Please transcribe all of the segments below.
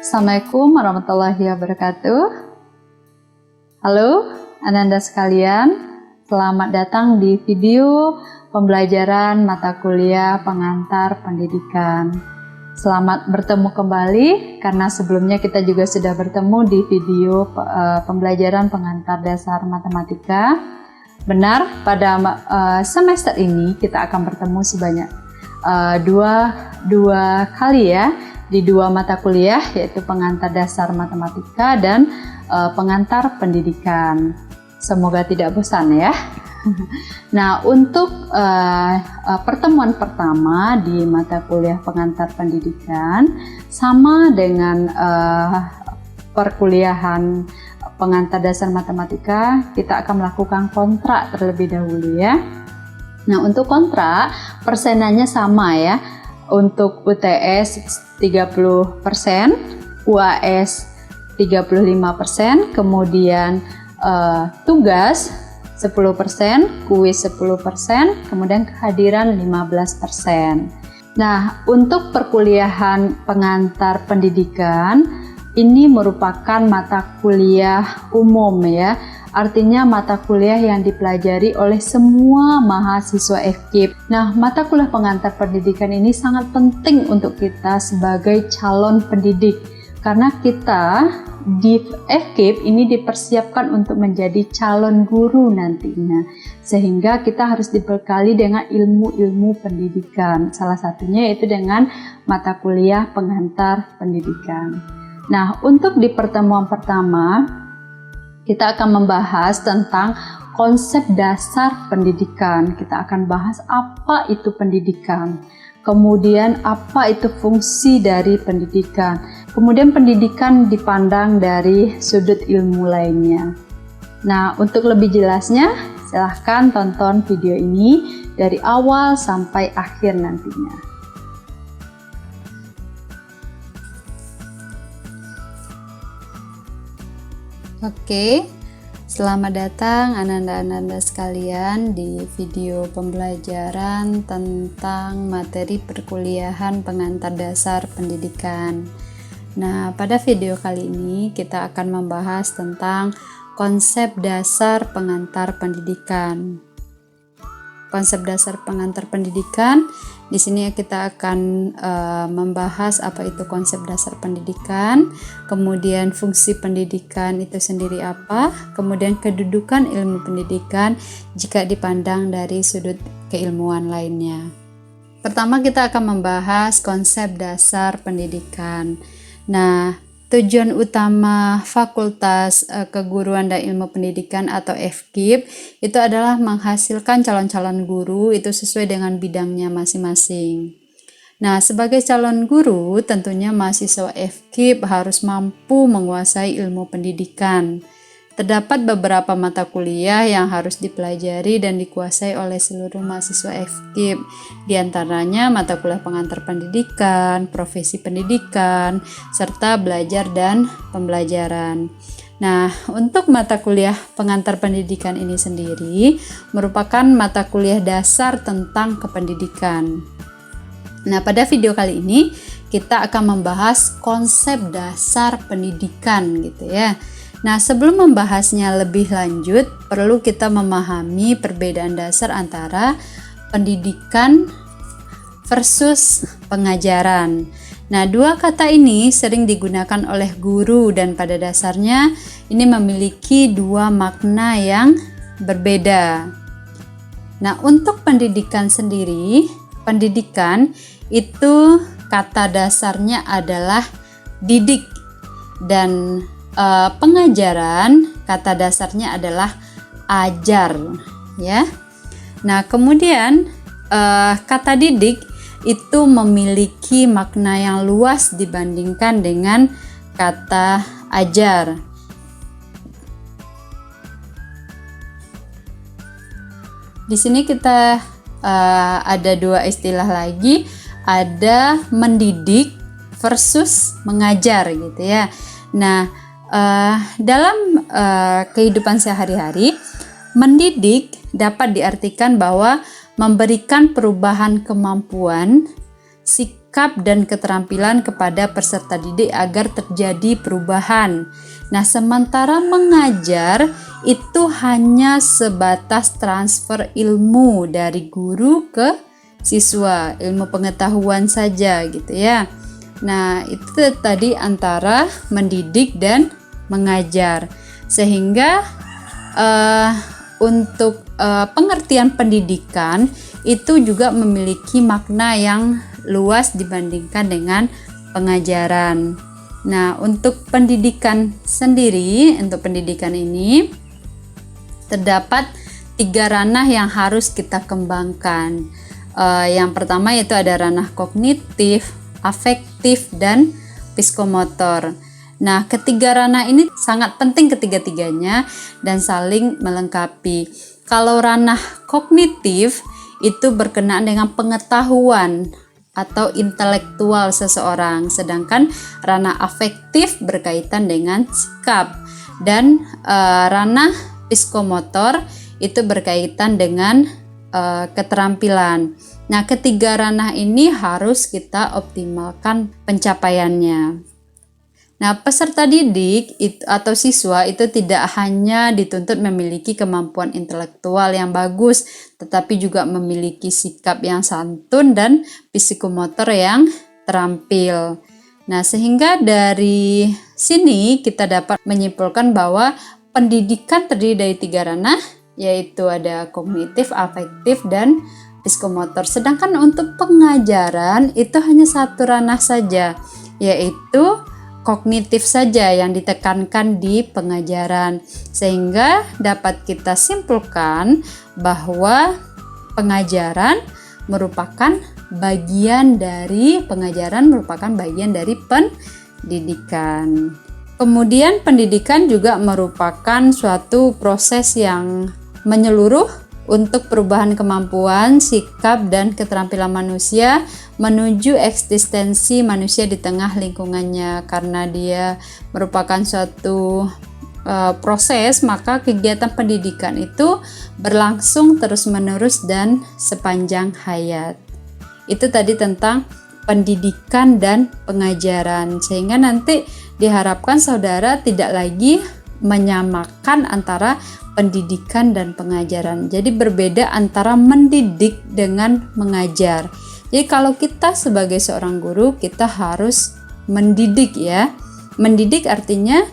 Assalamualaikum warahmatullahi wabarakatuh. Halo Ananda sekalian, selamat datang di video pembelajaran mata kuliah pengantar pendidikan. Selamat bertemu kembali karena sebelumnya kita juga sudah bertemu di video pembelajaran pengantar dasar matematika. Benar, pada semester ini kita akan bertemu sebanyak dua kali ya, di dua mata kuliah, yaitu pengantar dasar matematika dan pengantar pendidikan. Semoga tidak bosan ya. Nah, untuk pertemuan pertama di mata kuliah pengantar pendidikan sama dengan perkuliahan pengantar dasar matematika, kita akan melakukan kontrak terlebih dahulu ya. Nah, untuk kontrak persenannya sama ya. Untuk UTS 30%, UAS 35%, kemudian tugas 10%, kuis 10%, kemudian kehadiran 15%. Nah, untuk perkuliahan pengantar pendidikan ini merupakan mata kuliah umum ya. Artinya mata kuliah yang dipelajari oleh semua mahasiswa FKIP. Nah, mata kuliah pengantar pendidikan ini sangat penting untuk kita sebagai calon pendidik. Karena kita di FKIP ini dipersiapkan untuk menjadi calon guru nantinya. Sehingga kita harus dibekali dengan ilmu-ilmu pendidikan. Salah satunya yaitu dengan mata kuliah pengantar pendidikan. Nah, untuk di pertemuan pertama, kita akan membahas tentang konsep dasar pendidikan. Kita akan bahas apa itu pendidikan, kemudian apa itu fungsi dari pendidikan, kemudian pendidikan dipandang dari sudut ilmu lainnya. Nah, untuk lebih jelasnya, silahkan tonton video ini dari awal sampai akhir nantinya. Oke, selamat datang Ananda-Ananda sekalian di video pembelajaran tentang materi perkuliahan pengantar dasar pendidikan. Nah, pada video kali ini kita akan membahas tentang konsep dasar pengantar pendidikan. Konsep dasar pengantar pendidikan, di sini kita akan membahas apa itu konsep dasar pendidikan, kemudian fungsi pendidikan itu sendiri apa, kemudian kedudukan ilmu pendidikan jika dipandang dari sudut keilmuan lainnya. Pertama kita akan membahas konsep dasar pendidikan. Nah, tujuan utama Fakultas Keguruan dan Ilmu Pendidikan atau FKIP itu adalah menghasilkan calon-calon guru itu sesuai dengan bidangnya masing-masing. Nah, sebagai calon guru tentunya mahasiswa FKIP harus mampu menguasai ilmu pendidikan. Terdapat beberapa mata kuliah yang harus dipelajari dan dikuasai oleh seluruh mahasiswa FKIP. Di antaranya mata kuliah pengantar pendidikan, profesi pendidikan, serta belajar dan pembelajaran. Nah, untuk mata kuliah pengantar pendidikan ini sendiri merupakan mata kuliah dasar tentang kependidikan. Nah, pada video kali ini kita akan membahas konsep dasar pendidikan gitu ya. Nah, sebelum membahasnya lebih lanjut, perlu kita memahami perbedaan dasar antara pendidikan versus pengajaran. Nah, dua kata ini sering digunakan oleh guru dan pada dasarnya ini memiliki dua makna yang berbeda. Nah, untuk pendidikan sendiri, pendidikan itu kata dasarnya adalah didik dan pengajaran kata dasarnya adalah ajar ya. Nah, kemudian kata didik itu memiliki makna yang luas dibandingkan dengan kata ajar. Di sini kita ada dua istilah lagi, ada mendidik versus mengajar gitu ya. Nah, dalam kehidupan sehari-hari, mendidik dapat diartikan bahwa memberikan perubahan kemampuan sikap dan keterampilan kepada peserta didik agar terjadi perubahan. Nah, sementara mengajar itu hanya sebatas transfer ilmu dari guru ke siswa, ilmu pengetahuan saja gitu ya. Nah, itu tadi antara mendidik dan mengajar. Sehingga untuk pengertian pendidikan itu juga memiliki makna yang luas dibandingkan dengan pengajaran. Nah, untuk pendidikan sendiri, untuk pendidikan ini terdapat 3 ranah yang harus kita kembangkan. Yang pertama yaitu ada ranah kognitif, afektif, dan psikomotor. Nah, ketiga ranah ini sangat penting ketiga-tiganya dan saling melengkapi. Kalau ranah kognitif itu berkenaan dengan pengetahuan atau intelektual seseorang, sedangkan ranah afektif berkaitan dengan sikap, dan ranah psikomotor itu berkaitan dengan keterampilan. Nah, ketiga ranah ini harus kita optimalkan pencapaiannya. Nah, peserta didik atau siswa itu tidak hanya dituntut memiliki kemampuan intelektual yang bagus, tetapi juga memiliki sikap yang santun dan psikomotor yang terampil. Nah, sehingga dari sini kita dapat menyimpulkan bahwa pendidikan terdiri dari 3 ranah, yaitu ada kognitif, afektif, dan psikomotor. Sedangkan untuk pengajaran itu hanya 1 ranah saja, yaitu kognitif saja yang ditekankan di pengajaran, sehingga dapat kita simpulkan bahwa pengajaran merupakan bagian dari pendidikan. Kemudian pendidikan juga merupakan suatu proses yang menyeluruh untuk perubahan kemampuan, sikap, dan keterampilan manusia menuju eksistensi manusia di tengah lingkungannya. Karena dia merupakan suatu proses, maka kegiatan pendidikan itu berlangsung terus-menerus dan sepanjang hayat. Itu tadi tentang pendidikan dan pengajaran, sehingga nanti diharapkan saudara tidak lagi menyamakan antara pendidikan dan pengajaran. Jadi berbeda antara mendidik dengan mengajar. Jadi kalau kita sebagai seorang guru, kita harus mendidik ya. Mendidik artinya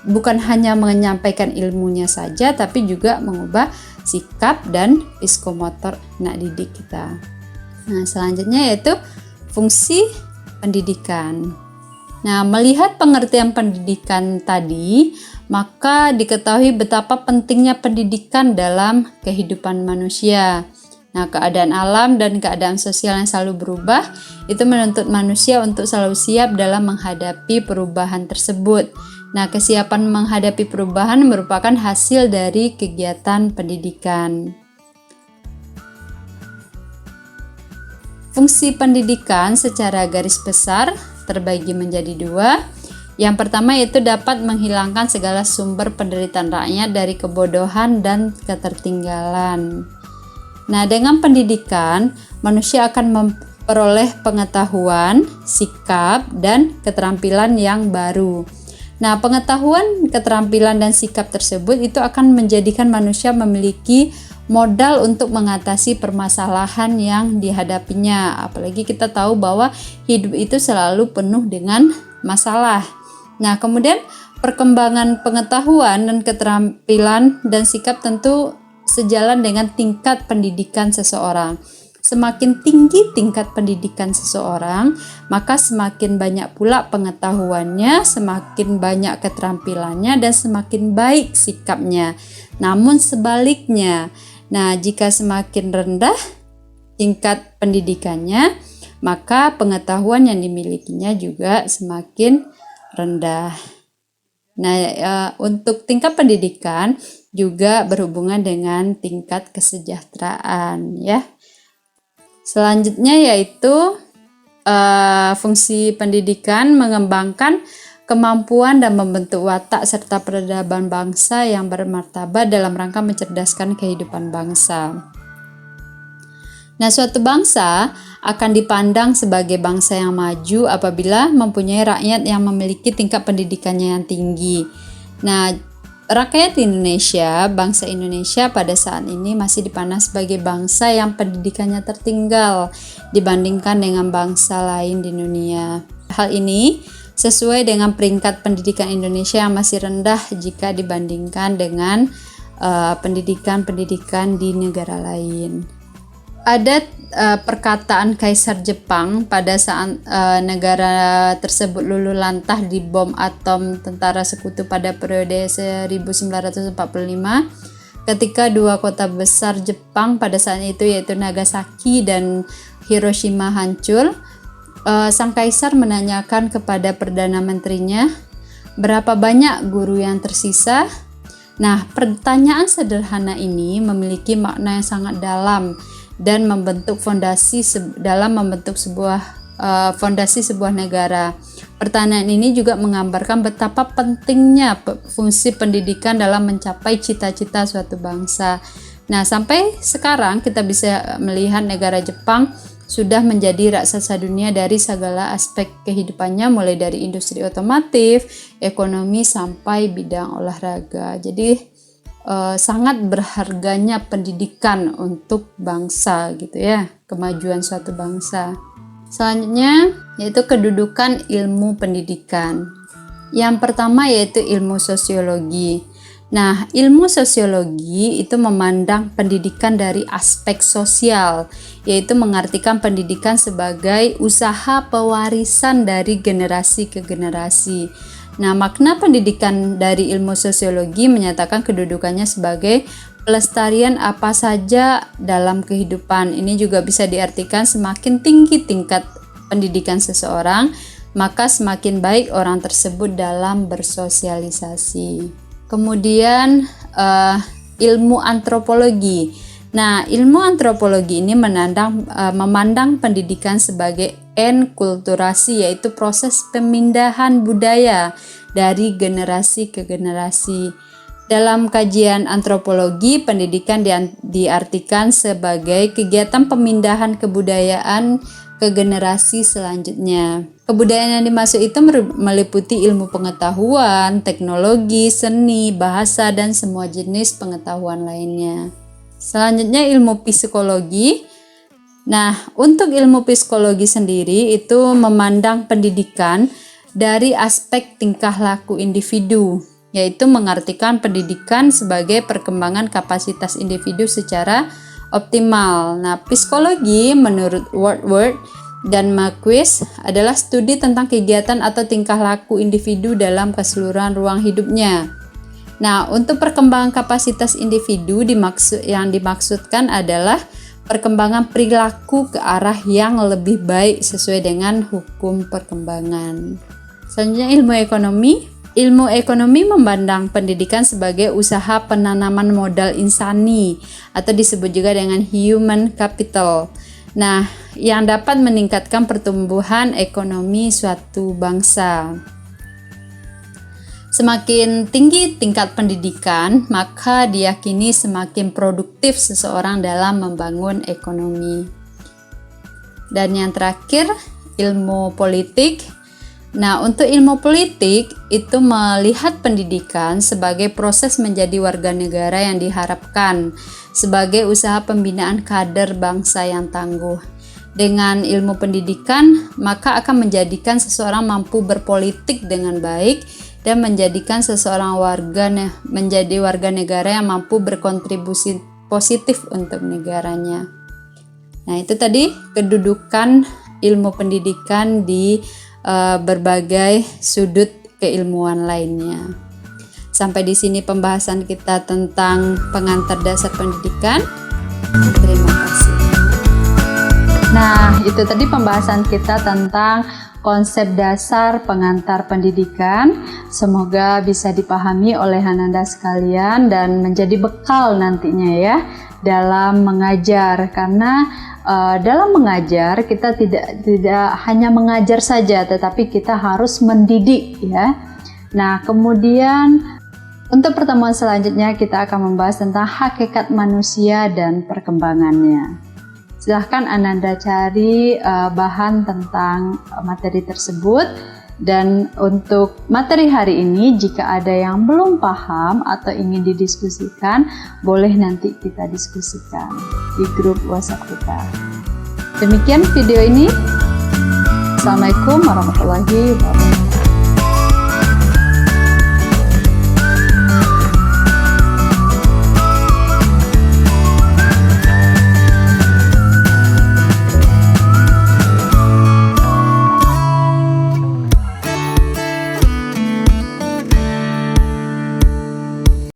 bukan hanya menyampaikan ilmunya saja, tapi juga mengubah sikap dan psikomotor anak didik kita. Nah, selanjutnya yaitu fungsi pendidikan. Nah, melihat pengertian pendidikan tadi, maka diketahui betapa pentingnya pendidikan dalam kehidupan manusia. Nah, keadaan alam dan keadaan sosial yang selalu berubah itu menuntut manusia untuk selalu siap dalam menghadapi perubahan tersebut. Nah, kesiapan menghadapi perubahan merupakan hasil dari kegiatan pendidikan. Fungsi pendidikan secara garis besar terbagi menjadi 2. Yang pertama yaitu dapat menghilangkan segala sumber penderitaan rakyat dari kebodohan dan ketertinggalan. Nah, dengan pendidikan, manusia akan memperoleh pengetahuan, sikap, dan keterampilan yang baru. Nah, pengetahuan, keterampilan, dan sikap tersebut itu akan menjadikan manusia memiliki modal untuk mengatasi permasalahan yang dihadapinya. Apalagi kita tahu bahwa hidup itu selalu penuh dengan masalah. Nah, kemudian perkembangan pengetahuan dan keterampilan dan sikap tentu sejalan dengan tingkat pendidikan seseorang. Semakin tinggi tingkat pendidikan seseorang, maka semakin banyak pula pengetahuannya, semakin banyak keterampilannya, dan semakin baik sikapnya. Namun sebaliknya, nah jika semakin rendah tingkat pendidikannya, maka pengetahuan yang dimilikinya juga semakin rendah. Nah, untuk tingkat pendidikan juga berhubungan dengan tingkat kesejahteraan ya. Selanjutnya yaitu fungsi pendidikan mengembangkan kemampuan dan membentuk watak serta peradaban bangsa yang bermartabat dalam rangka mencerdaskan kehidupan bangsa. Nah, suatu bangsa akan dipandang sebagai bangsa yang maju apabila mempunyai rakyat yang memiliki tingkat pendidikannya yang tinggi. Nah, rakyat Indonesia, bangsa Indonesia pada saat ini masih dipandang sebagai bangsa yang pendidikannya tertinggal dibandingkan dengan bangsa lain di dunia. Hal ini sesuai dengan peringkat pendidikan Indonesia yang masih rendah jika dibandingkan dengan pendidikan-pendidikan di negara lain. Ada perkataan Kaisar Jepang pada saat negara tersebut luluh lantah di bom atom tentara sekutu pada periode 1945 ketika dua kota besar Jepang pada saat itu yaitu Nagasaki dan Hiroshima hancur. Sang kaisar menanyakan kepada perdana menterinya, berapa banyak guru yang tersisa? Nah, pertanyaan sederhana ini memiliki makna yang sangat dalam dan membentuk fondasi fondasi sebuah negara. Pertanyaan ini juga menggambarkan betapa pentingnya fungsi pendidikan dalam mencapai cita-cita suatu bangsa. Nah, sampai sekarang kita bisa melihat negara Jepang sudah menjadi raksasa dunia dari segala aspek kehidupannya, mulai dari industri otomotif, ekonomi, sampai bidang olahraga. Jadi sangat berharganya pendidikan untuk bangsa gitu ya, kemajuan suatu bangsa. Selanjutnya yaitu kedudukan ilmu pendidikan. Yang pertama yaitu ilmu sosiologi. Nah, ilmu sosiologi itu memandang pendidikan dari aspek sosial, yaitu mengartikan pendidikan sebagai usaha pewarisan dari generasi ke generasi. Nah, makna pendidikan dari ilmu sosiologi menyatakan kedudukannya sebagai pelestarian apa saja dalam kehidupan. Ini juga bisa diartikan semakin tinggi tingkat pendidikan seseorang, maka semakin baik orang tersebut dalam bersosialisasi. Kemudian ilmu antropologi. Nah, ilmu antropologi ini memandang pendidikan sebagai enkulturasi, yaitu proses pemindahan budaya dari generasi ke generasi. Dalam kajian antropologi, pendidikan diartikan sebagai kegiatan pemindahan kebudayaan ke generasi selanjutnya. Kebudayaan yang dimaksud itu meliputi ilmu pengetahuan, teknologi, seni, bahasa, dan semua jenis pengetahuan lainnya. Selanjutnya ilmu psikologi. Nah, untuk ilmu psikologi sendiri itu memandang pendidikan dari aspek tingkah laku individu, yaitu mengartikan pendidikan sebagai perkembangan kapasitas individu secara optimal. Nah, psikologi menurut Woodward dan Marquis adalah studi tentang kegiatan atau tingkah laku individu dalam keseluruhan ruang hidupnya. Nah, untuk perkembangan kapasitas individu yang dimaksudkan adalah perkembangan perilaku ke arah yang lebih baik sesuai dengan hukum perkembangan. Selanjutnya ilmu ekonomi. Ilmu ekonomi memandang pendidikan sebagai usaha penanaman modal insani atau disebut juga dengan human capital. Nah, yang dapat meningkatkan pertumbuhan ekonomi suatu bangsa. Semakin tinggi tingkat pendidikan, maka diyakini semakin produktif seseorang dalam membangun ekonomi. Dan yang terakhir, ilmu politik. Nah, untuk ilmu politik itu melihat pendidikan sebagai proses menjadi warga negara yang diharapkan sebagai usaha pembinaan kader bangsa yang tangguh. Dengan ilmu pendidikan, maka akan menjadikan seseorang mampu berpolitik dengan baik dan menjadikan seseorang menjadi warga negara yang mampu berkontribusi positif untuk negaranya. Nah, itu tadi kedudukan ilmu pendidikan di berbagai sudut keilmuan lainnya. Sampai di sini pembahasan kita tentang pengantar dasar pendidikan. Terima kasih. Nah, itu tadi pembahasan kita tentang konsep dasar pengantar pendidikan. Semoga bisa dipahami oleh Ananda sekalian dan menjadi bekal nantinya ya dalam mengajar, karena dalam mengajar kita tidak hanya mengajar saja, tetapi kita harus mendidik ya. Nah, kemudian untuk pertemuan selanjutnya kita akan membahas tentang hakikat manusia dan perkembangannya. Silahkan Ananda cari bahan tentang materi tersebut. Dan untuk materi hari ini, jika ada yang belum paham atau ingin didiskusikan, boleh nanti kita diskusikan di grup WhatsApp kita. Demikian video ini. Assalamualaikum warahmatullahi wabarakatuh.